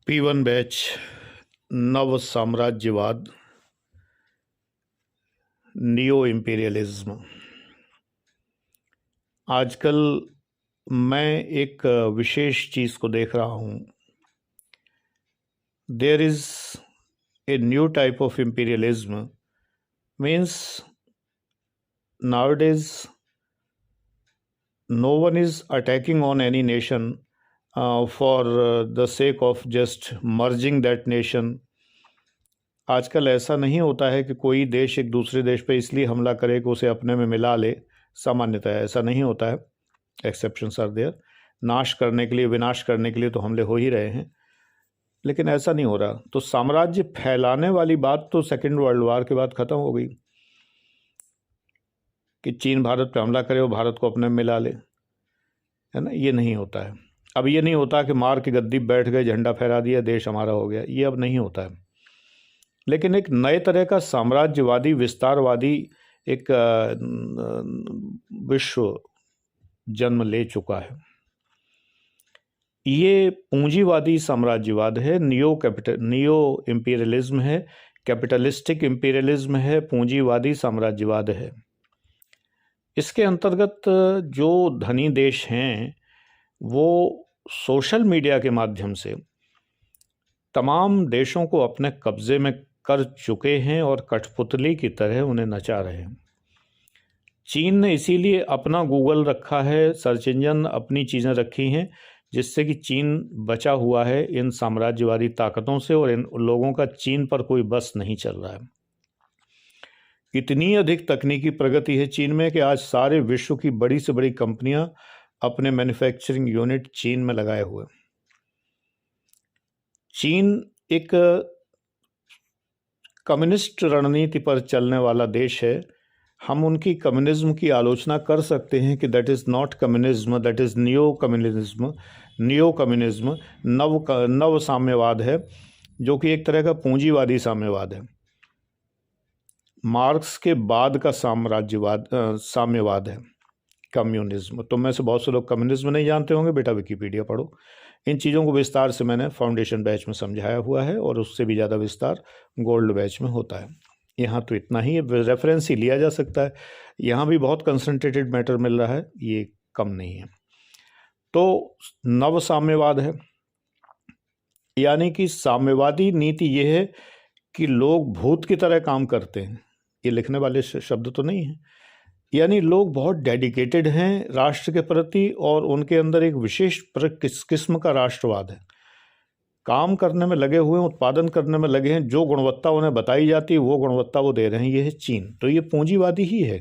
P1 batch नव साम्राज्यवाद, neo imperialism. आजकल मैं एक विशेष चीज़ को देख रहा हूँ। There is a new type of imperialism, means nowadays no one is attacking on any nation for the sake of just merging that nation. आजकल ऐसा नहीं होता है कि कोई देश एक दूसरे देश पे इसलिए हमला करे कि उसे अपने में मिला ले। सामान्यतः ऐसा नहीं होता है, एक्सेप्शंस आर देयर। नाश करने के लिए, विनाश करने के लिए तो हमले हो ही रहे हैं, लेकिन ऐसा नहीं हो रहा। तो साम्राज्य फैलाने वाली बात तो सेकेंड वर्ल्ड वार के बाद ख़त्म हो गई कि चीन भारत पे हमला करे और भारत को अपने में मिला ले, है ना। ये नहीं होता है। अब ये नहीं होता कि मार के गद्दी बैठ गए, झंडा फहरा दिया, देश हमारा हो गया। ये अब नहीं होता है। लेकिन एक नए तरह का साम्राज्यवादी, विस्तारवादी एक विश्व जन्म ले चुका है। ये पूंजीवादी साम्राज्यवाद है, नियो इम्पीरियलिज्म है, कैपिटलिस्टिक इम्पीरियलिज्म है, पूंजीवादी साम्राज्यवाद है। इसके अंतर्गत जो धनी देश हैं वो सोशल मीडिया के माध्यम से तमाम देशों को अपने कब्जे में कर चुके हैं और कठपुतली की तरह उन्हें नचा रहे हैं। चीन ने इसीलिए अपना गूगल रखा है, सर्च इंजन, अपनी चीज़ें रखी हैं, जिससे कि चीन बचा हुआ है इन साम्राज्यवादी ताकतों से, और इन लोगों का चीन पर कोई बस नहीं चल रहा है। इतनी अधिक तकनीकी प्रगति है चीन में कि आज सारे विश्व की बड़ी से बड़ी कंपनियां अपने मैन्युफैक्चरिंग यूनिट चीन में लगाए हुए। चीन एक कम्युनिस्ट रणनीति पर चलने वाला देश है। हम उनकी कम्युनिज्म की आलोचना कर सकते हैं कि that is not communism, that is neo communism. Neo communism नव साम्यवाद है, जो कि एक तरह का पूंजीवादी साम्यवाद है। मार्क्स के बाद का साम्यवाद है कम्युनिज्म। तो में से बहुत से लोग कम्युनिज्म नहीं जानते होंगे, बेटा विकिपीडिया पढ़ो। इन चीज़ों को विस्तार से मैंने फाउंडेशन बैच में समझाया हुआ है, और उससे भी ज़्यादा विस्तार गोल्ड बैच में होता है। यहाँ तो इतना ही रेफरेंस ही लिया जा सकता है। यहाँ भी बहुत कंसंट्रेटेड मैटर मिल रहा है, ये कम नहीं है। तो नव साम्यवाद है, यानी कि साम्यवादी नीति ये है कि लोग भूत की तरह काम करते हैं। ये लिखने वाले शब्द तो नहीं है, यानी लोग बहुत डेडिकेटेड हैं राष्ट्र के प्रति, और उनके अंदर एक विशेष किस्म का राष्ट्रवाद है। काम करने में लगे हुए हैं, उत्पादन करने में लगे हैं, जो गुणवत्ता उन्हें बताई जाती है वो गुणवत्ता वो दे रहे हैं। ये है चीन। तो ये पूंजीवादी ही है।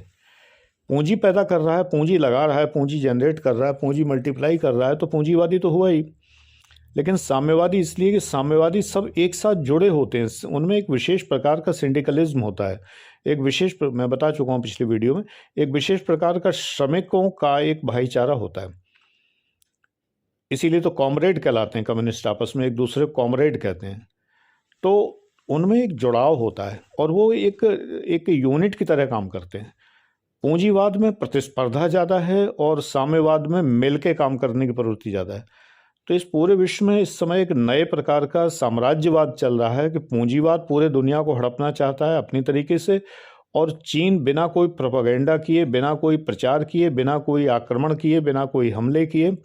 पूंजी पैदा कर रहा है, पूंजी लगा रहा है, पूंजी जनरेट कर रहा है, पूंजी मल्टीप्लाई कर रहा है, तो पूंजीवादी तो हुआ ही। लेकिन साम्यवादी इसलिए कि साम्यवादी सब एक साथ जुड़े होते हैं, उनमें एक विशेष प्रकार का सिंडिकलिज्म होता है। एक विशेष, मैं बता चुका हूँ पिछली वीडियो में, एक विशेष प्रकार का श्रमिकों का एक भाईचारा होता है। इसीलिए तो कॉमरेड कहलाते हैं कम्युनिस्ट, आपस में एक दूसरे को कॉमरेड कहते हैं। तो उनमें एक जुड़ाव होता है, और वो एक यूनिट की तरह काम करते हैं। पूंजीवाद में प्रतिस्पर्धा ज़्यादा है, और साम्यवाद में मिल के काम करने की प्रवृत्ति ज़्यादा है। तो इस पूरे विश्व में इस समय एक नए प्रकार का साम्राज्यवाद चल रहा है कि पूंजीवाद पूरे दुनिया को हड़पना चाहता है अपनी तरीके से, और चीन बिना कोई प्रोपेगेंडा किए, बिना कोई प्रचार किए, बिना कोई आक्रमण किए, बिना कोई हमले किए,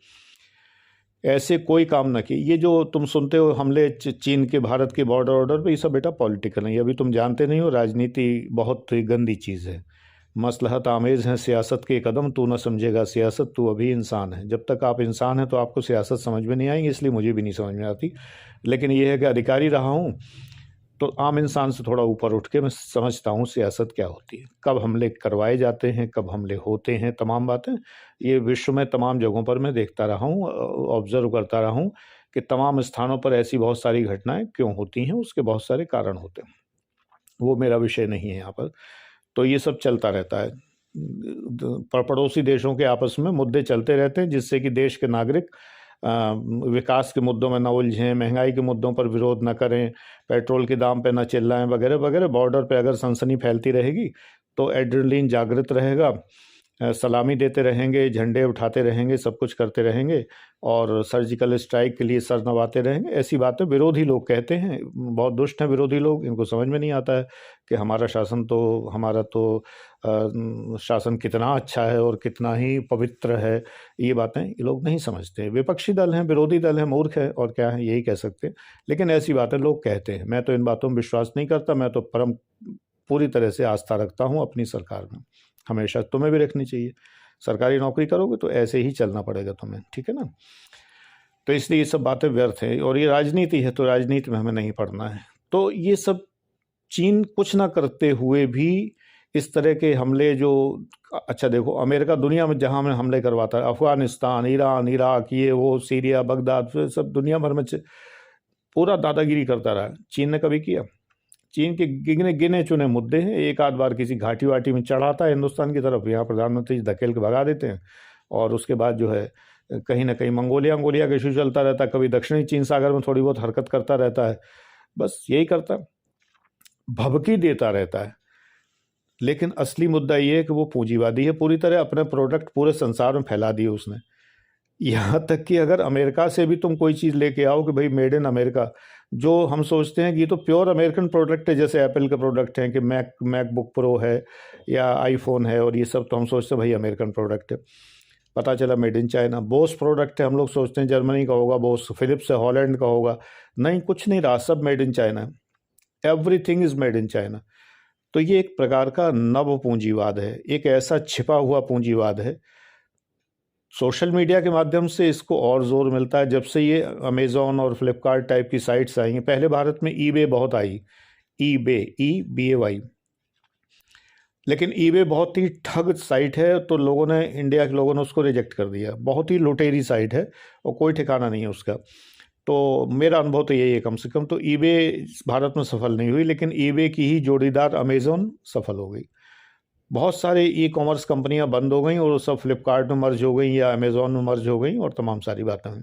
ऐसे कोई काम न किए। ये जो तुम सुनते हो हमले चीन के भारत के बॉर्डर पे, ये सब बेटा पॉलिटिकल नहीं। अभी तुम जानते नहीं हो, राजनीति बहुत गंदी चीज़ है। मसलहत आमेज़ है सियासत के कदम, तू न समझेगा सियासत, तू अभी इंसान है। जब तक आप इंसान हैं तो आपको सियासत समझ में नहीं आएंगी, इसलिए मुझे भी नहीं समझ में आती। लेकिन ये है कि अधिकारी रहा हूँ तो आम इंसान से थोड़ा ऊपर उठ के मैं समझता हूँ सियासत क्या होती है, कब हमले करवाए जाते हैं, कब हमले होते हैं, तमाम बातें ये विश्व में तमाम जगहों पर मैं देखता रहा हूँ, ऑब्जर्व करता रहा हूँ कि तमाम स्थानों पर ऐसी बहुत सारी घटनाएं क्यों होती हैं, उसके बहुत सारे कारण होते हैं। वो मेरा विषय नहीं है यहाँ पर। तो ये सब चलता रहता है। पड़ोसी देशों के आपस में मुद्दे चलते रहते हैं, जिससे कि देश के नागरिक विकास के मुद्दों में न उलझें, महंगाई के मुद्दों पर विरोध न करें, पेट्रोल के दाम पे न चिल्लाएं, वगैरह वगैरह। बॉर्डर पे अगर सनसनी फैलती रहेगी तो एड्रेनलिन जागृत रहेगा, सलामी देते रहेंगे, झंडे उठाते रहेंगे, सब कुछ करते रहेंगे और सर्जिकल स्ट्राइक के लिए सर नवाते रहेंगे। ऐसी बातें विरोधी लोग कहते हैं। बहुत दुष्ट हैं विरोधी लोग, इनको समझ में नहीं आता है कि हमारा शासन कितना अच्छा है और कितना ही पवित्र है। ये बातें ये लोग नहीं समझते। विपक्षी दल हैं, विरोधी दल हैं, मूर्ख है और क्या है, यही कह सकते हैं। लेकिन ऐसी बातें लोग कहते हैं। मैं तो इन बातों में विश्वास नहीं करता। मैं तो पूरी तरह से आस्था रखता हूँ अपनी सरकार में। हमेशा तुम्हें भी रखनी चाहिए। सरकारी नौकरी करोगे तो ऐसे ही चलना पड़ेगा तुम्हें, ठीक है ना। तो इसलिए ये सब बातें व्यर्थ हैं और ये राजनीति है, तो राजनीति में हमें नहीं पढ़ना है। तो ये सब चीन कुछ ना करते हुए भी इस तरह के हमले जो, अच्छा देखो, अमेरिका दुनिया में जहाँ में हमले करवाता है, अफगानिस्तान, ईरान, इराक, ये वो, सीरिया, बगदाद, सब दुनिया भर में पूरा दादागिरी करता रहा। चीन ने कभी किया? चीन के गिने चुने मुद्दे हैं। एक आध बार किसी घाटी वाटी में चढ़ाता है हिंदुस्तान की तरफ, यहाँ प्रधानमंत्री धकेल के भगा देते हैं और उसके बाद जो है कहीं ना कहीं मंगोलिया का इशू चलता रहता है। कभी दक्षिणी चीन सागर में थोड़ी बहुत हरकत करता रहता है, बस यही करता है, भभकी देता रहता है। लेकिन असली मुद्दा ये है कि वो पूंजीवादी है पूरी तरह। अपने प्रोडक्ट पूरे संसार में फैला दिए उसने। यहाँ तक कि अगर अमेरिका से भी तुम कोई चीज़ लेके आओ कि भाई मेड इन अमेरिका, जो हम सोचते हैं कि ये तो प्योर अमेरिकन प्रोडक्ट है, जैसे एप्पल के प्रोडक्ट हैं कि मैकबुक प्रो है या आईफोन है और ये सब, तो हम सोचते हैं भाई अमेरिकन प्रोडक्ट है। पता चला made in China. Bose product है, हम लोग सोचते हैं जर्मनी का होगा, बोस, फिलिप्स है हॉलैंड का होगा। नहीं, कुछ नहीं रहा, सब मेड इन चाइना है। Everything is made in China. तो ये एक प्रकार का नव पूंजीवाद है, एक ऐसा छिपा हुआ पूंजीवाद है। सोशल मीडिया के माध्यम से इसको और जोर मिलता है। जब से ये अमेज़ॉन और फ्लिपकार्ट टाइप की साइट्स आई हैं, पहले भारत में ईबे बहुत आई, EBAY, लेकिन ईबे बहुत ही ठग साइट है, तो इंडिया के लोगों ने उसको रिजेक्ट कर दिया। बहुत ही लुटेरी साइट है और कोई ठिकाना नहीं है उसका। तो मेरा अनुभव तो यही है कम से कम। तो ईबे भारत में सफल नहीं हुई, लेकिन ईबे की ही जोड़ीदार अमेज़ॉन सफल हो गई। बहुत सारे ई-कॉमर्स कंपनियां बंद हो गई और वो सब फ्लिपकार्ट में मर्ज हो गई या अमेज़ॉन में मर्ज हो गई और तमाम सारी बातें हुई।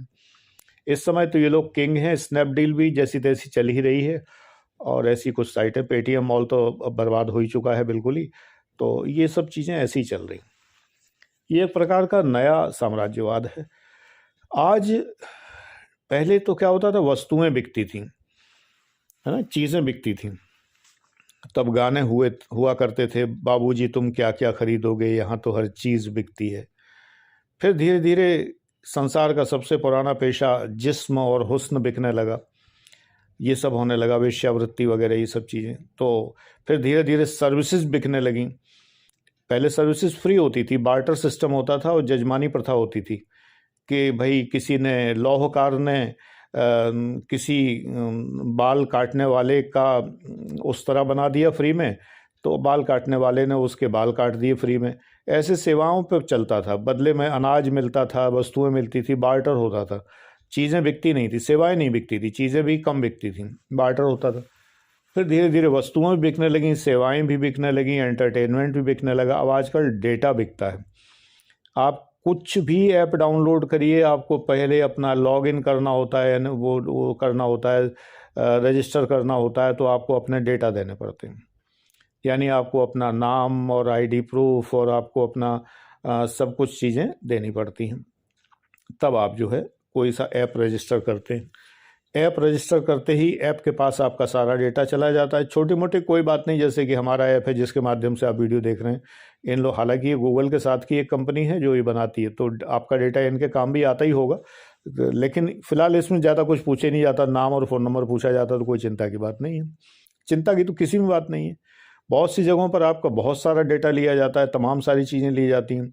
इस समय तो ये लोग किंग हैं। स्नैपडील भी जैसी तैसी चल ही रही है और ऐसी कुछ साइट है। पेटीएम मॉल तो अब बर्बाद हो ही चुका है बिल्कुल ही। तो ये सब चीज़ें ऐसी ही चल रही। ये एक प्रकार का नया साम्राज्यवाद है। आज, पहले तो क्या होता था, वस्तुएं बिकती थी, है ना, चीज़ें बिकती थी। तब गाने हुआ करते थे, बाबूजी तुम क्या क्या खरीदोगे, यहाँ तो हर चीज़ बिकती है। फिर धीरे धीरे संसार का सबसे पुराना पेशा जिस्म और हुस्न बिकने लगा। ये सब होने लगा, वेश्यावृत्ति वगैरह ये सब चीज़ें। तो फिर धीरे धीरे सर्विसेज बिकने लगी। पहले सर्विसेज फ्री होती थी, बार्टर सिस्टम होता था और जजमानी प्रथा होती थी कि भाई किसी ने, लौहकार ने किसी बाल काटने वाले का उस तरह बना दिया फ्री में, तो बाल काटने वाले ने उसके बाल काट दिए फ्री में। ऐसे सेवाओं पर चलता था। बदले में अनाज मिलता था, वस्तुएं मिलती थी, बार्टर होता था। चीज़ें बिकती नहीं थी, सेवाएं नहीं बिकती थी, चीज़ें भी कम बिकती थी, बार्टर होता था। फिर धीरे धीरे वस्तुएं भी बिकने लगीं, सेवाएं भी बिकने लगीं, एंटरटेनमेंट भी बिकने लगा। अब आजकल डेटा बिकता है। आप कुछ भी ऐप डाउनलोड करिए, आपको पहले अपना लॉगिन करना होता है, यानी वो करना होता है, रजिस्टर करना होता है, तो आपको अपने डेटा देने पड़ते हैं। यानी आपको अपना नाम और आईडी प्रूफ और आपको अपना सब कुछ चीज़ें देनी पड़ती हैं, तब आप जो है कोई सा ऐप रजिस्टर करते हैं। ऐप रजिस्टर करते ही ऐप के पास आपका सारा डेटा चला जाता है। छोटी मोटी कोई बात नहीं, जैसे कि हमारा ऐप है जिसके माध्यम से आप वीडियो देख रहे हैं, इन लोग, हालांकि ये गूगल के साथ की एक कंपनी है जो ये बनाती है, तो आपका डेटा इनके काम भी आता ही होगा, लेकिन फिलहाल इसमें ज़्यादा कुछ पूछे नहीं जाता। नाम और फ़ोन नंबर पूछा जाता तो कोई चिंता की बात नहीं है। चिंता की तो किसी में बात नहीं है। बहुत सी जगहों पर आपका बहुत सारा डेटा लिया जाता है, तमाम सारी चीज़ें ली जाती हैं।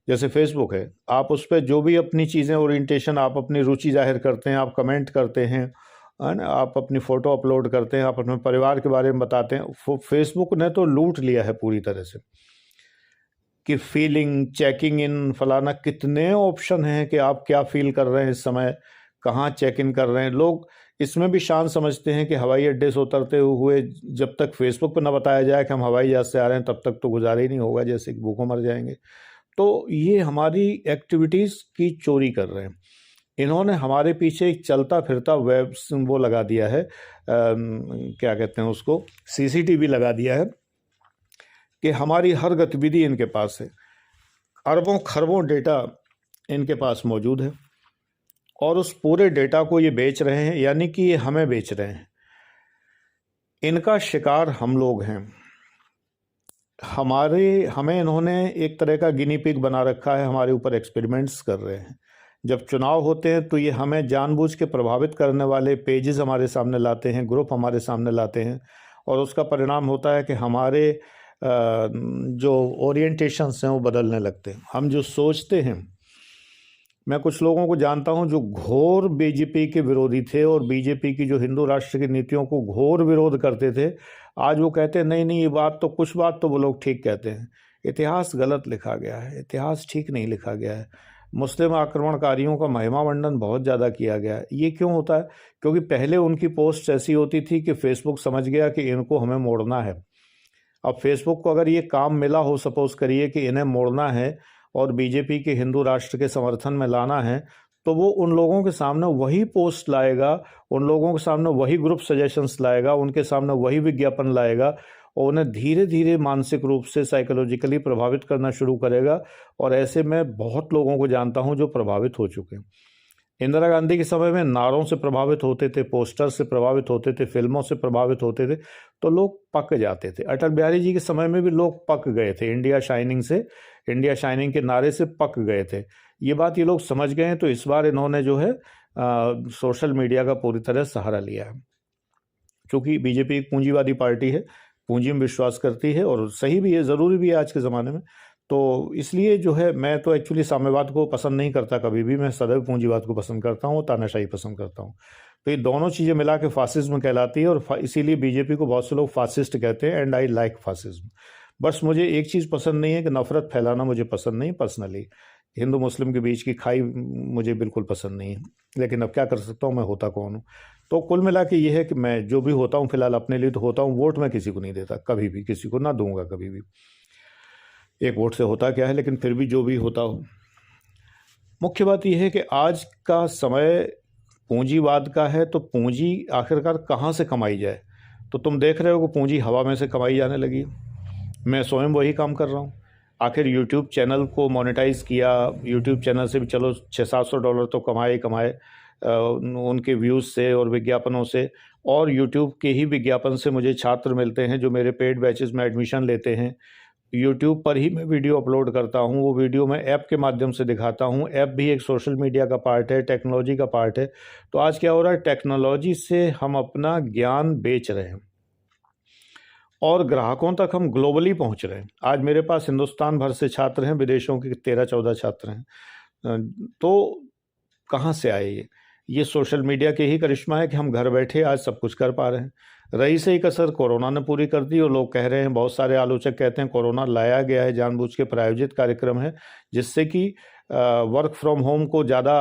जैसे फेसबुक है, आप उस पर जो भी अपनी चीज़ें, ओरिएंटेशन, आप अपनी रुचि जाहिर करते हैं, आप कमेंट करते हैं, है ना, आप अपनी फ़ोटो अपलोड करते हैं, आप अपने परिवार के बारे में बताते हैं। फेसबुक ने तो लूट लिया है पूरी तरह से कि फीलिंग, चेकिंग इन, फलाना, कितने ऑप्शन हैं कि आप क्या फील कर रहे हैं इस समय, कहाँ चेक इन कर रहे हैं। लोग इसमें भी शान समझते हैं कि हवाई अड्डे से उतरते हुए जब तक फेसबुक पर न बताया जाए कि हम हवाई जहाज़ से आ रहे हैं, तब तक तो गुजारा ही नहीं होगा, जैसे कि भूखों मर जाएंगे। तो ये हमारी एक्टिविटीज़ की चोरी कर रहे हैं। इन्होंने हमारे पीछे एक चलता फिरता वेब वो लगा दिया है, क्या कहते हैं उसको, CCTV लगा दिया है कि हमारी हर गतिविधि इनके पास है। अरबों खरबों डेटा इनके पास मौजूद है और उस पूरे डेटा को ये बेच रहे हैं, यानी कि ये हमें बेच रहे हैं। इनका शिकार हम लोग हैं। हमें इन्होंने एक तरह का गिनी पिग बना रखा है, हमारे ऊपर एक्सपेरिमेंट्स कर रहे हैं। जब चुनाव होते हैं तो ये हमें जानबूझ के प्रभावित करने वाले पेजेस हमारे सामने लाते हैं, ग्रुप हमारे सामने लाते हैं, और उसका परिणाम होता है कि हमारे जो ओरिएंटेशंस हैं वो बदलने लगते हैं। हम जो सोचते हैं, मैं कुछ लोगों को जानता हूं जो घोर बीजेपी के विरोधी थे और बीजेपी की जो हिंदू राष्ट्र की नीतियों को घोर विरोध करते थे, आज वो कहते हैं नहीं नहीं, ये कुछ बात तो वो लोग ठीक कहते हैं। इतिहास गलत लिखा गया है, इतिहास ठीक नहीं लिखा गया है। मुस्लिम आक्रमणकारियों का महिमा मंडन बहुत ज़्यादा किया गया है। ये क्यों होता है? क्योंकि पहले उनकी पोस्ट ऐसी होती थी कि फेसबुक समझ गया कि इनको हमें मोड़ना है। अब फेसबुक को अगर ये काम मिला हो, सपोज करिए कि इन्हें मोड़ना है और बीजेपी के हिंदू राष्ट्र के समर्थन में लाना है, तो वो उन लोगों के सामने वही पोस्ट लाएगा, उन लोगों के सामने वही ग्रुप सजेशंस लाएगा, उनके सामने वही विज्ञापन लाएगा और उन्हें धीरे धीरे मानसिक रूप से साइकोलॉजिकली प्रभावित करना शुरू करेगा। और ऐसे मैं बहुत लोगों को जानता हूं जो प्रभावित हो चुके हैं। इंदिरा गांधी के समय में नारों से प्रभावित होते थे, पोस्टर से प्रभावित होते थे, फिल्मों से प्रभावित होते थे, तो लोग पक जाते थे। अटल बिहारी जी के समय में भी लोग पक गए थे, इंडिया शाइनिंग के नारे से पक गए थे। ये बात ये लोग समझ गए हैं, तो इस बार इन्होंने जो है सोशल मीडिया का पूरी तरह सहारा लिया है। क्योंकि बीजेपी एक पूंजीवादी पार्टी है, पूंजी में विश्वास करती है, और सही भी है, ज़रूरी भी है आज के ज़माने में। तो इसलिए जो है, मैं तो एक्चुअली साम्यवाद को पसंद नहीं करता कभी भी, मैं सदैव पूंजीवाद को पसंद करता हूँ, तानाशाही पसंद करता हूँ। तो ये दोनों चीज़ें मिला के फासिज्म कहलाती है, और इसीलिए बीजेपी को बहुत से लोग फासिस्ट कहते हैं, एंड आई लाइक फासिज्म। बस मुझे एक चीज़ पसंद नहीं है कि नफ़रत फैलाना मुझे पसंद नहीं पर्सनली। हिंदू मुस्लिम के बीच की खाई मुझे बिल्कुल पसंद नहीं है, लेकिन अब क्या कर सकता हूँ, मैं होता कौन हूँ। तो कुल मिला के ये है कि मैं जो भी होता हूँ फिलहाल अपने लिए तो होता हूँ। वोट मैं किसी को नहीं देता, कभी भी किसी को ना दूंगा कभी भी। एक वोट से होता क्या है, लेकिन फिर भी जो भी होता हो। मुख्य बात यह है कि आज का समय पूंजीवाद का है, तो पूंजी आखिरकार कहाँ से कमाई जाए। तो तुम देख रहे हो कि पूंजी हवा में से कमाई जाने लगी। मैं स्वयं वही काम कर रहा हूँ। आखिर यूट्यूब चैनल को मोनेटाइज़ किया, यूट्यूब चैनल से भी चलो $600-700 तो कमाए उनके व्यूज़ से और विज्ञापनों से। और यूट्यूब के ही विज्ञापन से मुझे छात्र मिलते हैं जो मेरे पेड बैचेस में एडमिशन लेते हैं। यूट्यूब पर ही मैं वीडियो अपलोड करता हूँ, वो वीडियो मैं ऐप के माध्यम से दिखाता हूँ। ऐप भी एक सोशल मीडिया का पार्ट है, टेक्नोलॉजी का पार्ट है। तो आज क्या हो रहा है, टेक्नोलॉजी से हम अपना ज्ञान बेच रहे हैं और ग्राहकों तक हम ग्लोबली पहुँच रहे हैं। आज मेरे पास हिंदुस्तान भर से छात्र हैं, विदेशों के 13-14 छात्र हैं। तो कहाँ से आए ये सोशल मीडिया के ही करिश्मा है कि हम घर बैठे आज सब कुछ कर पा रहे हैं। रही सही कसर कोरोना ने पूरी कर दी, और लोग कह रहे हैं, बहुत सारे आलोचक कहते हैं कोरोना लाया गया है, जानबूझ के प्रायोजित कार्यक्रम है, जिससे कि वर्क फ्रॉम होम को ज़्यादा,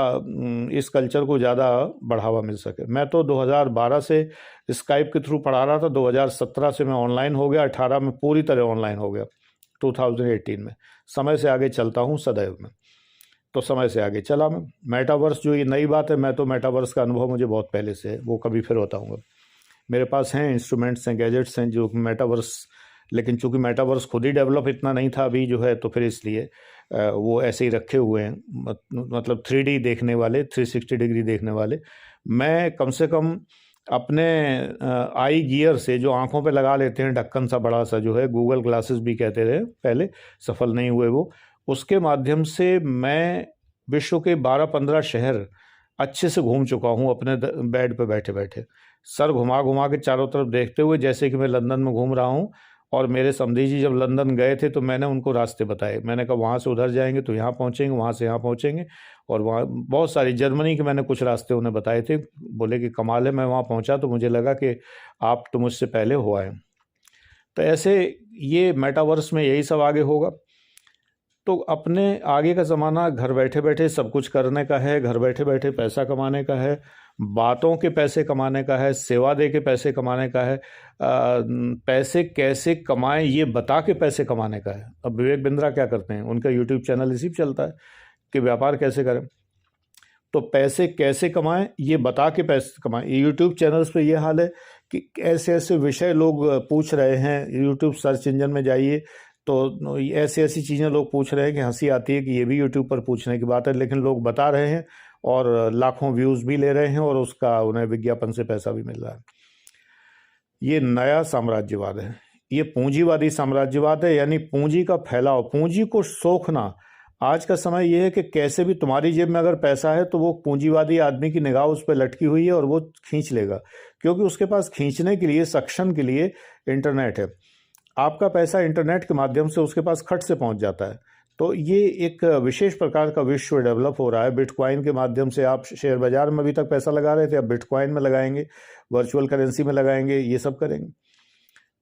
इस कल्चर को ज़्यादा बढ़ावा मिल सके। मैं तो 2012 से स्काइप के थ्रू पढ़ा रहा था, 2017 से मैं ऑनलाइन हो गया, 18 में पूरी तरह ऑनलाइन हो गया, 2018 में। समय से आगे चलता हूँ सदैव में, तो समय से आगे चला मैं। मेटावर्स जो ये नई बात है, मैं तो मेटावर्स का अनुभव मुझे बहुत पहले से है, वो कभी फिर बताऊँगा। मेरे पास हैं इंस्ट्रूमेंट्स हैं, गैजेट्स हैं जो मेटावर्स, लेकिन चूंकि मेटावर्स खुद ही डेवलप इतना नहीं था अभी जो है, तो फिर इसलिए वो ऐसे ही रखे हुए हैं, मतलब 3D देखने वाले, 360 डिग्री देखने वाले। मैं कम से कम अपने आई गियर से, जो आंखों पे लगा लेते हैं ढक्कन सा बड़ा सा, जो है गूगल ग्लासेस भी कहते रहे पहले, सफल नहीं हुए वो, उसके माध्यम से मैं विश्व के 12-15 शहर अच्छे से घूम चुका हूँ अपने बेड पे बैठे बैठे, सर घुमा घुमा के चारों तरफ देखते हुए, जैसे कि मैं लंदन में घूम रहा हूँ। और मेरे समधी जी जब लंदन गए थे तो मैंने उनको रास्ते बताए, मैंने कहा वहाँ से उधर जाएंगे तो यहाँ पहुँचेंगे, वहाँ से यहाँ पहुँचेंगे, और वहाँ बहुत सारी, जर्मनी के मैंने कुछ रास्ते उन्हें बताए थे। बोले कि कमाल है, मैं वहाँ पहुँचा तो मुझे लगा कि आप तो मुझसे पहले हो आए। तो ऐसे ये मेटावर्स में यही सब आगे होगा। तो अपने आगे का ज़माना घर बैठे बैठे सब कुछ करने का है, घर बैठे बैठे पैसा कमाने का है, बातों के पैसे कमाने का है, सेवा दे के पैसे कमाने का है, पैसे कैसे कमाएं ये बता के पैसे कमाने का है। अब विवेक बिंद्रा क्या करते हैं, उनका यूट्यूब चैनल इसी पर चलता है कि व्यापार कैसे करें। तो पैसे कैसे कमाएं ये बता के पैसे कमाएं। यूट्यूब चैनल्स पे ये हाल है कि ऐसे ऐसे विषय लोग पूछ रहे हैं। यूट्यूब सर्च इंजन में जाइए, तो ऐसी ऐसी चीज़ें लोग पूछ रहे हैं कि हंसी आती है कि ये भी यूट्यूब पर पूछने की बात है, लेकिन लोग बता रहे हैं और लाखों व्यूज़ भी ले रहे हैं और उसका उन्हें विज्ञापन से पैसा भी मिल रहा है। ये नया साम्राज्यवाद है, ये पूंजीवादी साम्राज्यवाद है, यानी पूंजी का फैलाव, पूंजी को सोखना। आज का समय ये है कि कैसे भी तुम्हारी जेब में अगर पैसा है तो वो पूंजीवादी आदमी की निगाह उस पर लटकी हुई है और वो खींच लेगा, क्योंकि उसके पास खींचने के लिए, सक्शन के लिए इंटरनेट है। आपका पैसा इंटरनेट के माध्यम से उसके पास खट से पहुंच जाता है। तो ये एक विशेष प्रकार का विश्व डेवलप हो रहा है। बिटकॉइन के माध्यम से आप शेयर बाजार में अभी तक पैसा लगा रहे थे, अब बिटकॉइन में लगाएंगे, वर्चुअल करेंसी में लगाएंगे, ये सब करेंगे।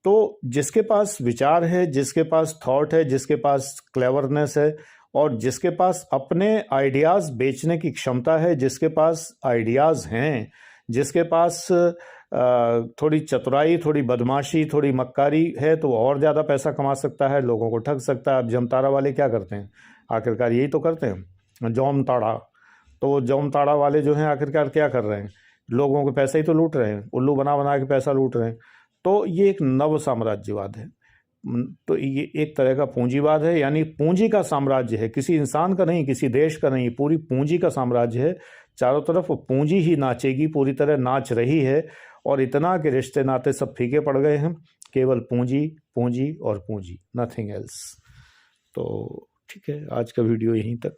तो जिसके पास विचार है, जिसके पास थॉट है, जिसके पास क्लेवरनेस है और जिसके पास अपने आइडियाज़ बेचने की क्षमता है, जिसके पास आइडियाज़ हैं, जिसके पास थोड़ी चतुराई, थोड़ी बदमाशी, थोड़ी मक्कारी है, तो वो और ज़्यादा पैसा कमा सकता है, लोगों को ठग सकता है। अब जमताड़ा वाले क्या करते हैं? आखिरकार यही तो करते हैं, जौमताड़ा। तो वो जौमताड़ा वाले जो हैं आखिरकार क्या कर रहे हैं? लोगों के पैसे ही तो लूट रहे हैं, उल्लू बना बना के पैसा लूट रहे हैं। तो ये एक नव साम्राज्यवाद है। तो ये एक तरह का पूंजीवाद है, यानी पूंजी का साम्राज्य है, किसी इंसान का नहीं, किसी देश का नहीं, पूरी पूंजी का साम्राज्य है। चारों तरफ पूंजी ही नाचेगी, पूरी तरह नाच रही है और इतना कि रिश्ते नाते सब फीके पड़ गए हैं, केवल पूंजी, पूंजी और पूंजी, नथिंग एल्स। तो ठीक है, आज का वीडियो यहीं तक।